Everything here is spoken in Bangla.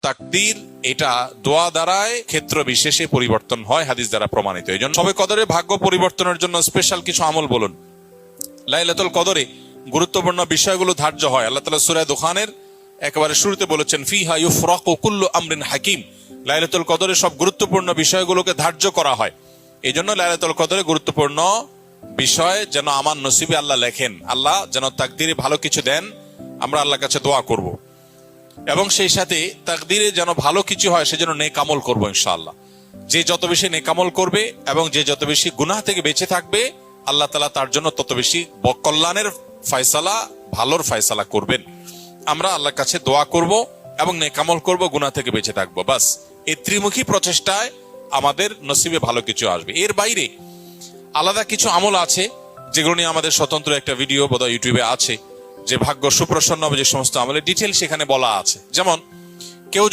তাকদীর এটা দোয়া দ্বারায় ক্ষেত্র বিশেষে পরিবর্তন হয়, হাদিস দ্বারা প্রমাণিত। এই জন্য শবে কদরে ভাগ্য পরিবর্তনের জন্য স্পেশাল কিছু আমল বলুন। লাইলাতুল কদরে গুরুত্বপূর্ণ বিষয়গুলো ধার্য হয়। আল্লাহ তাআলা সূরা দুখানের একেবারে শুরুতে বলেছেন, ফিহা ইউফরাকু কুল্লু আমরিন হাকিম। লাইলাতুল কদরে সব গুরুত্বপূর্ণ বিষয়গুলোকে ধার্য করা হয়। এই জন্য লাইলাতুল কদরে গুরুত্বপূর্ণ বিষয় যেন আমার নসিবে আল্লাহ লেখেন, আল্লাহ যেন তাকদীরে ভালো কিছু দেন, আমরা আল্লাহর কাছে দোয়া করব। এবং সেই সাথে তাকদীরে যেন ভালো কিছু হয় সেজন্য নেক আমল করবো ইনশাআল্লাহ। যে যত বেশি নেক আমল করবে এবং যে যত বেশি গুনাহ থেকে বেঁচে থাকবে, আল্লাহ তাআলা তার জন্য তত বেশি কল্যাণের ফয়সালা, ভালোর ফয়সালা করবেন। আমরা আল্লাহর কাছে দোয়া করব এবং নেক আমল করব, গুনাহ থেকে বেঁচে থাকবো। বাস এই ত্রিমুখী প্রচেষ্টায় আমাদের নসিবে ভালো কিছু আসবে। এর বাইরে আলাদা কিছু আমল আছে যেগুলো নিয়ে আমাদের স্বতন্ত্র একটা ভিডিও বোধহয় ইউটিউবে আছে, যে ভাগ্য সুপ্রসন্ন হবে যে সমস্ত আমলের ডিটেল সেখানে বলা আছে। যেমন কেউ